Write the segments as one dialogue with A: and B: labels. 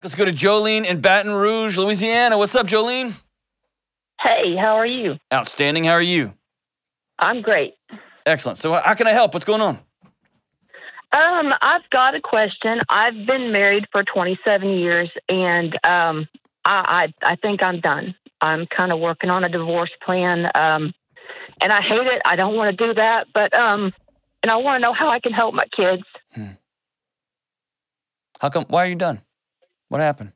A: Let's go to Jolene in Baton Rouge, Louisiana. What's up, Jolene?
B: Hey, how are you?
A: Outstanding. How are you?
B: I'm great.
A: Excellent. So how can I help? What's going on?
B: I've got a question. I've been married for 27 years, and I think I'm done. I'm kind of working on a divorce plan, and I hate it. I don't want to do that, but and I want to know how I can help my kids.
A: How come? Why are you done? What happened?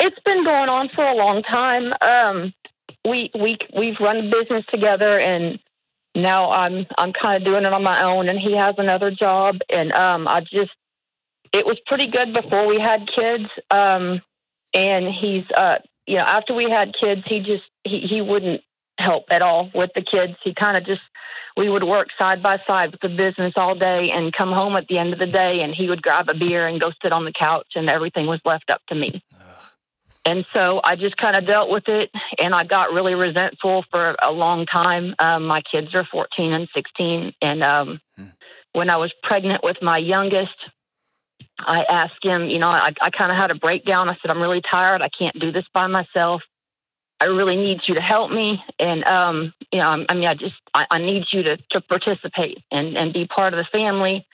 B: It's been going on for a long time. We've run a business together, and now I'm kind of doing it on my own, and he has another job, and it was pretty good before we had kids. And he's after we had kids, he wouldn't help at all with the kids. He kind of we would work side by side with the business all day and come home at the end of the day, and he would grab a beer and go sit on the couch, and everything was left up to me. And so I just kind of dealt with it, and I got really resentful for a long time. My kids are 14 and 16, and when I was pregnant with my youngest, I asked him, I kind of had a breakdown. I said, I'm really tired. I can't do this by myself. I really need you to help me. And, I need you to participate and be part of the family.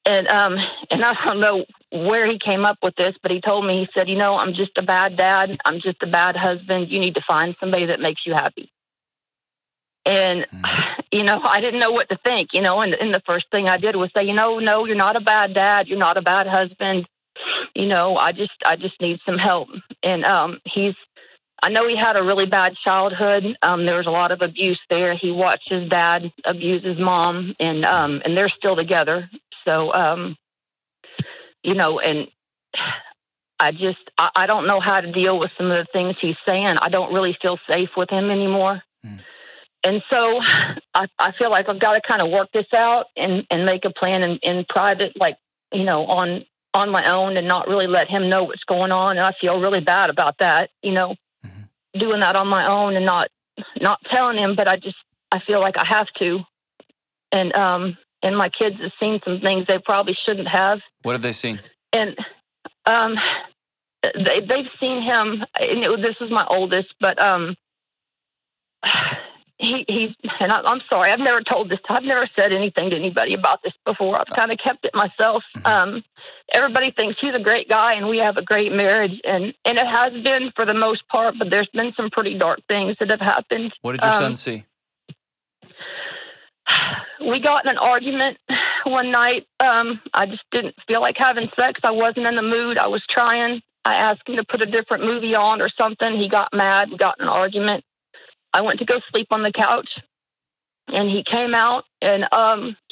B: And I don't know where he came up with this, but he told me, he said, I'm just a bad dad. I'm just a bad husband. You need to find somebody that makes you happy. And, I didn't know what to think, and the first thing I did was say, no, you're not a bad dad. You're not a bad husband. I just need some help. And I know he had a really bad childhood. There was a lot of abuse there. He watched his dad abuse his mom, and they're still together. So, and I don't know how to deal with some of the things he's saying. I don't really feel safe with him anymore. And so I feel like I've got to kind of work this out and make a plan in private, on my own, and not really let him know what's going on. And I feel really bad about that, doing that on my own and not telling him, but I feel like I have to. And my kids have seen some things they probably shouldn't have.
A: What have they seen?
B: And they've seen him, and this is my oldest, but and I'm sorry, I've never told this. I've never said anything to anybody about this before. I've kind of kept it myself. Everybody thinks he's a great guy and we have a great marriage, and it has been for the most part, but there's been some pretty dark things that have happened.
A: What did your son see?
B: We got in an argument one night. I just didn't feel like having sex. I wasn't in the mood. I was trying. I asked him to put a different movie on or something. He got mad. We got in an argument. I went to go sleep on the couch, and he came out and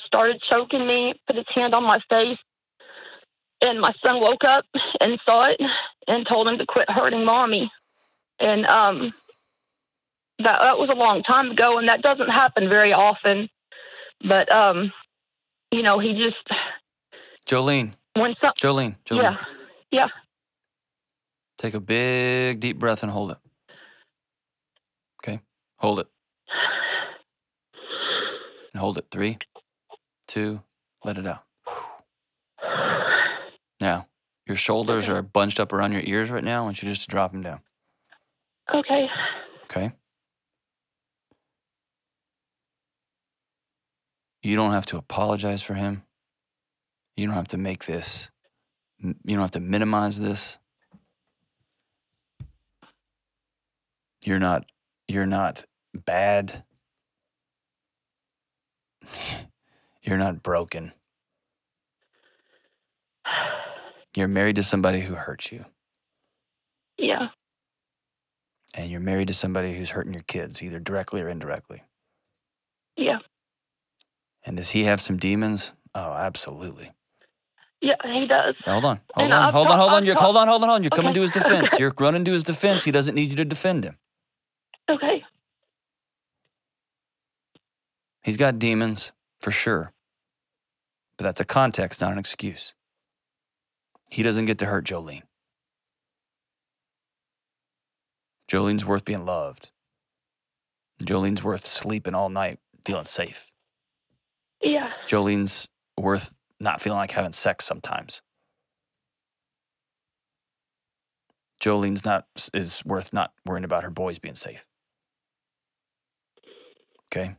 B: started choking me, put his hand on my face. And my son woke up and saw it and told him to quit hurting mommy. And that was a long time ago, and that doesn't happen very often. But, he just...
A: Jolene. Jolene.
B: Yeah.
A: Take a big, deep breath and hold it. Okay? Hold it. And hold it. 3, 2, let it out. Now, your shoulders are bunched up around your ears right now. I want you just to drop them down.
B: Okay.
A: Okay? You don't have to apologize for him. You don't have to make this. You don't have to minimize this. You're not bad. You're not broken. You're married to somebody who hurts you.
B: Yeah.
A: And you're married to somebody who's hurting your kids, either directly or indirectly.
B: Yeah.
A: And does he have some demons? Oh, absolutely.
B: Yeah, he does.
A: Hold on. You're coming to his defense. You're running to his defense. He doesn't need you to defend him.
B: Okay.
A: He's got demons, for sure. But that's a context, not an excuse. He doesn't get to hurt Jolene. Jolene's worth being loved. Jolene's worth sleeping all night, feeling safe.
B: Yeah.
A: Jolene's worth not feeling like having sex sometimes. Jolene's is worth not worrying about her boys being safe. Okay?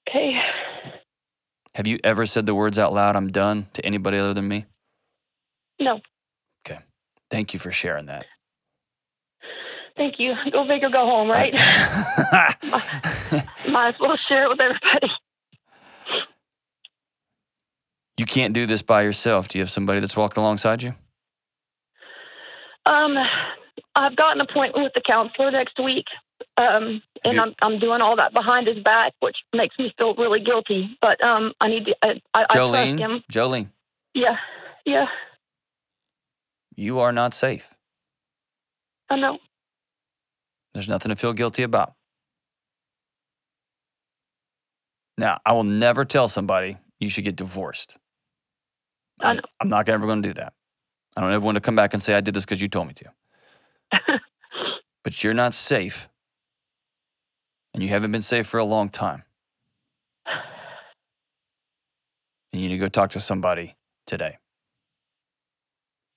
B: Okay.
A: Have you ever said the words out loud, "I'm done," to anybody other than me?
B: No.
A: Okay. Thank you for sharing that.
B: Thank you. Go big or go home, right? Might as well share it with everybody.
A: You can't do this by yourself. Do you have somebody that's walking alongside you?
B: I've got an appointment with the counselor next week, and I'm doing all that behind his back, which makes me feel really guilty. But I need to. I trust him.
A: Jolene.
B: Yeah.
A: You are not safe.
B: I know.
A: There's nothing to feel guilty about. Now, I will never tell somebody you should get divorced.
B: I know.
A: I'm not ever going to do that. I don't ever want to come back and say I did this because you told me to. But you're not safe. And you haven't been safe for a long time. And you need to go talk to somebody today.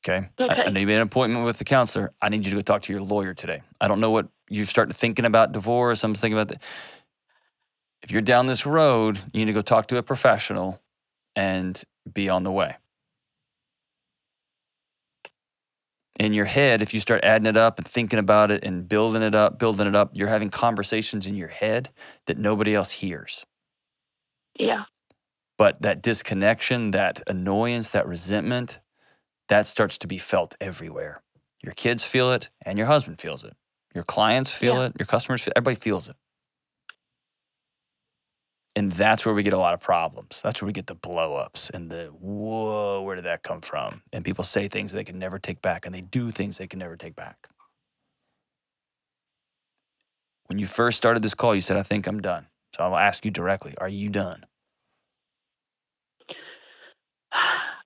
A: Okay? I know you made an appointment with the counselor. I need you to go talk to your lawyer today. I don't know what you start thinking about divorce. I'm thinking about that. If you're down this road, you need to go talk to a professional and be on the way. In your head, if you start adding it up and thinking about it and building it up, you're having conversations in your head that nobody else hears.
B: Yeah.
A: But that disconnection, that annoyance, that resentment, that starts to be felt everywhere. Your kids feel it and your husband feels it. Your clients feel it, your customers feel it, everybody feels it. And that's where we get a lot of problems. That's where we get the blow-ups and the, whoa, where did that come from? And people say things they can never take back, and they do things they can never take back. When you first started this call, you said, I think I'm done. So I'll ask you directly, are you done?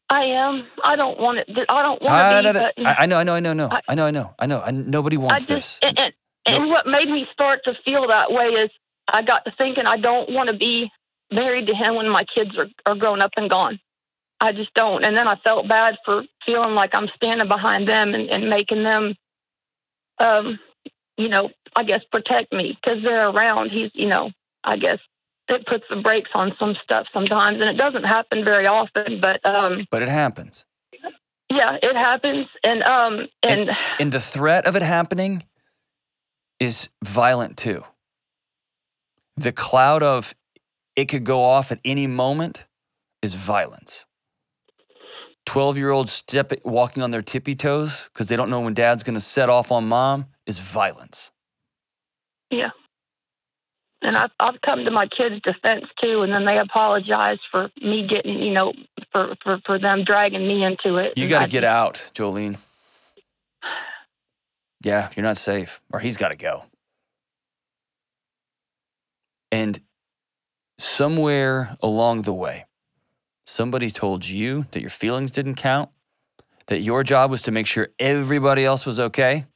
B: I am. I don't want it. I don't want to be.
A: I know. Nobody wants this.
B: And what made me start to feel that way is I got to thinking I don't want to be married to him when my kids are grown up and gone. I just don't. And then I felt bad for feeling like I'm standing behind them and making them, I guess, protect me because they're around. He's, I guess it puts the brakes on some stuff sometimes. And it doesn't happen very often, but
A: it happens.
B: Yeah, it happens. And
A: the threat of it happening is violent too. The cloud of it could go off at any moment is violence. 12-year-olds walking on their tippy toes because they don't know when dad's going to set off on mom is violence.
B: Yeah. And I've come to my kids' defense too, and then they apologize for me getting, for them dragging me into it.
A: You got to get out, Jolene. Yeah, you're not safe, or he's got to go. And somewhere along the way, somebody told you that your feelings didn't count, that your job was to make sure everybody else was okay.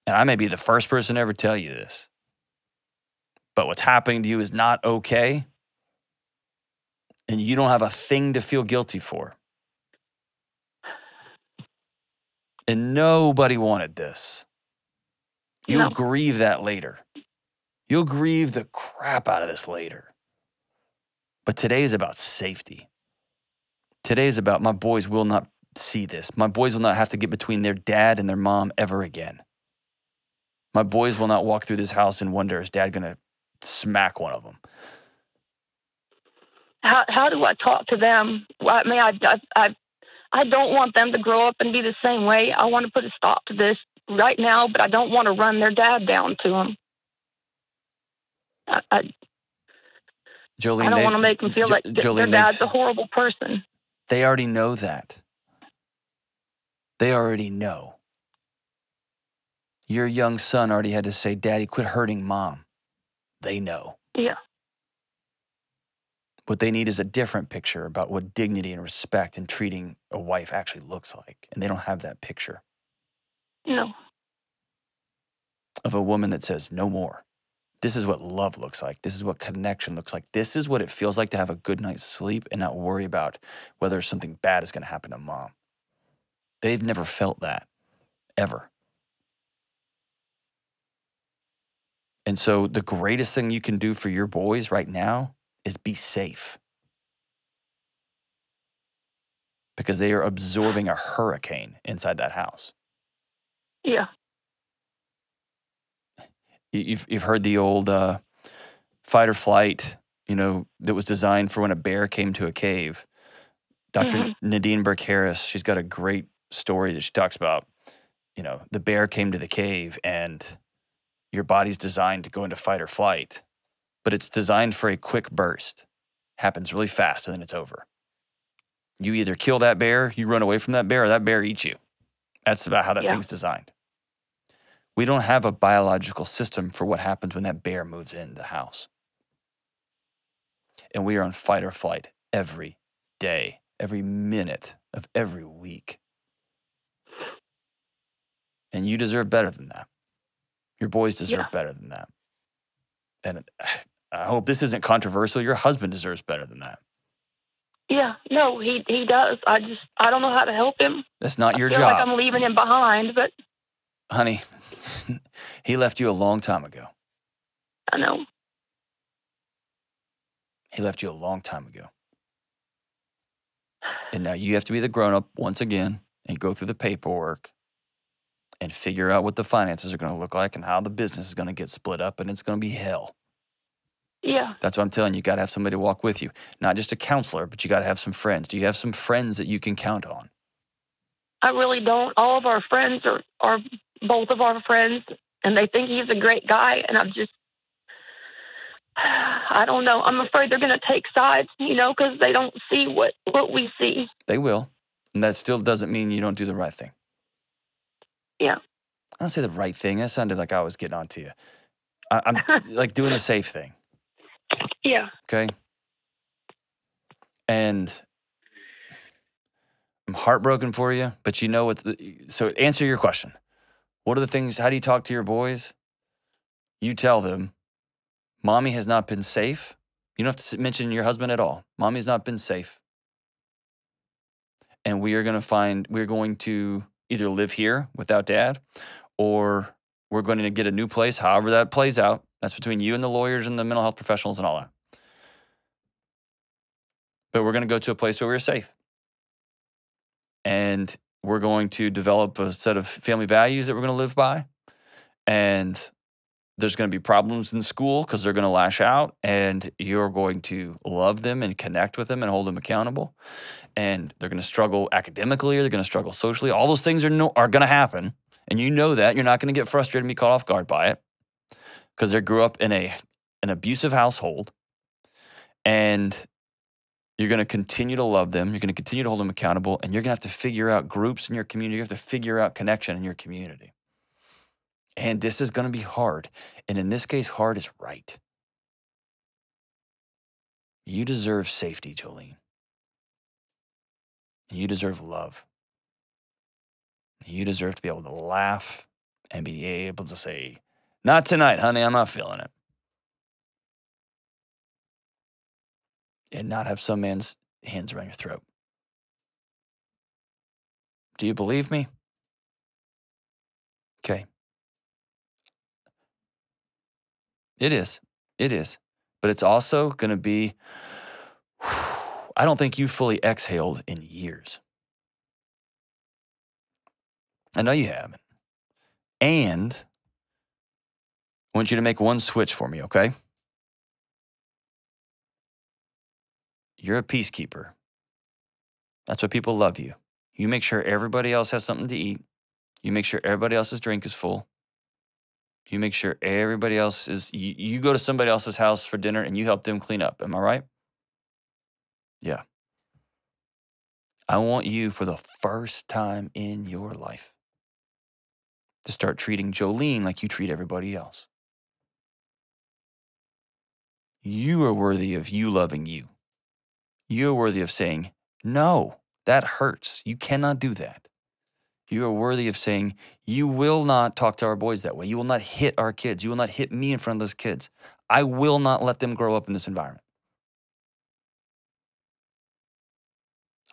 A: And I may be the first person to ever tell you this, but what's happening to you is not okay, and you don't have a thing to feel guilty for. And nobody wanted this. You'll grieve that later. You'll grieve the crap out of this later. But today is about safety. Today is about my boys will not see this. My boys will not have to get between their dad and their mom ever again. My boys will not walk through this house and wonder, is dad going to smack one of them?
B: How do I talk to them? I mean, I don't want them to grow up and be the same way. I want to put a stop to this right now, but I don't want to run their dad down to them.
A: Jolene,
B: I don't want to make them feel like their dad's a horrible person.
A: They already know that. They already know. Your young son already had to say, Daddy, quit hurting mom. They know.
B: Yeah.
A: What they need is a different picture about what dignity and respect and treating a wife actually looks like. And they don't have that picture.
B: No.
A: Of a woman that says, no more. This is what love looks like. This is what connection looks like. This is what it feels like to have a good night's sleep and not worry about whether something bad is going to happen to mom. They've never felt that, ever. And so the greatest thing you can do for your boys right now is be safe. Because they are absorbing a hurricane inside that house.
B: Yeah.
A: You've heard the old fight or flight, that was designed for when a bear came to a cave. Dr. Nadine Burke Harris, she's got a great story that she talks about. The bear came to the cave and your body's designed to go into fight or flight, but it's designed for a quick burst. Happens really fast and then it's over. You either kill that bear, you run away from that bear, or that bear eats you. That's about how that thing's designed. We don't have a biological system for what happens when that bear moves in the house. And we are on fight or flight every day, every minute of every week. And you deserve better than that. Your boys deserve better than that. And I hope this isn't controversial. Your husband deserves better than that.
B: Yeah, no, he does. I don't know how to help him.
A: That's not your
B: job. I feel like I'm leaving him behind, but...
A: Honey, he left you a long time ago.
B: I know.
A: He left you a long time ago. And now you have to be the grown-up once again and go through the paperwork and figure out what the finances are going to look like and how the business is going to get split up, and it's going to be hell.
B: Yeah.
A: That's what I'm telling you. You got to have somebody to walk with you. Not just a counselor, but you got to have some friends. Do you have some friends that you can count on?
B: I really don't. All of our friends are both of our friends, and they think he's a great guy, and I don't know. I'm afraid they're going to take sides, because they don't see what we see.
A: They will. And that still doesn't mean you don't do the right thing.
B: Yeah.
A: I don't say the right thing. That sounded like I was getting on to you. I'm like doing the safe thing.
B: Yeah.
A: Okay? And I'm heartbroken for you, but you know so answer your question. What are the things, how do you talk to your boys? You tell them, Mommy has not been safe. You don't have to mention your husband at all. Mommy's not been safe. And we're going to either live here without Dad, or we're going to get a new place, however that plays out. That's between you and the lawyers and the mental health professionals and all that. But we're going to go to a place where we're safe. And we're going to develop a set of family values that we're going to live by. And there's going to be problems in school because they're going to lash out, and you're going to love them and connect with them and hold them accountable. And they're going to struggle academically, or they're going to struggle socially. All those things are going to happen. And you know that. You're not going to get frustrated and be caught off guard by it because they grew up in an abusive household. And you're going to continue to love them. You're going to continue to hold them accountable. And you're going to have to figure out groups in your community. You have to figure out connection in your community. And this is going to be hard. And in this case, hard is right. You deserve safety, Jolene. And you deserve love. You deserve to be able to laugh and be able to say, not tonight, honey, I'm not feeling it. And not have some man's hands around your throat. Do you believe me? Okay. It is. It is. But it's also going to be, I don't think you fully exhaled in years. I know you haven't. And I want you to make one switch for me, okay? You're a peacekeeper. That's why people love you. You make sure everybody else has something to eat. You make sure everybody else's drink is full. You make sure everybody else is, you go to somebody else's house for dinner and you help them clean up. Am I right? Yeah. I want you, for the first time in your life, to start treating Jolene like you treat everybody else. You are worthy of you loving you. You are worthy of saying, no, that hurts. You cannot do that. You are worthy of saying, you will not talk to our boys that way. You will not hit our kids. You will not hit me in front of those kids. I will not let them grow up in this environment.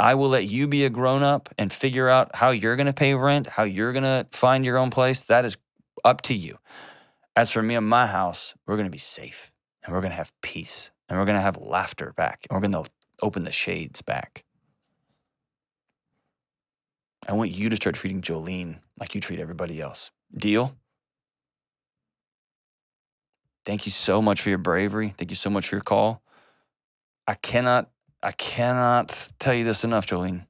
A: I will let you be a grown-up and figure out how you're going to pay rent, how you're going to find your own place. That is up to you. As for me and my house, we're going to be safe, and we're going to have peace, and we're going to have laughter back, and we're going to open the shades back. I want you to start treating Jolene like you treat everybody else. Deal? Thank you so much for your bravery. Thank you so much for your call. I cannot tell you this enough, Jolene.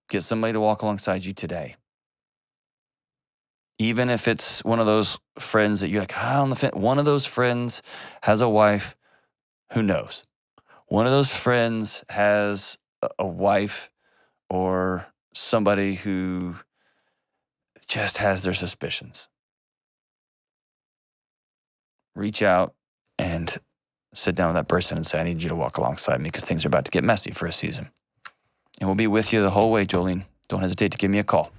A: Get somebody to walk alongside you today. Even if it's one of those friends that you're like, on the fence. One of those friends has a wife, who knows? One of those friends has a wife or somebody who just has their suspicions. Reach out and sit down with that person and say, I need you to walk alongside me because things are about to get messy for a season. And we'll be with you the whole way, Jolene. Don't hesitate to give me a call.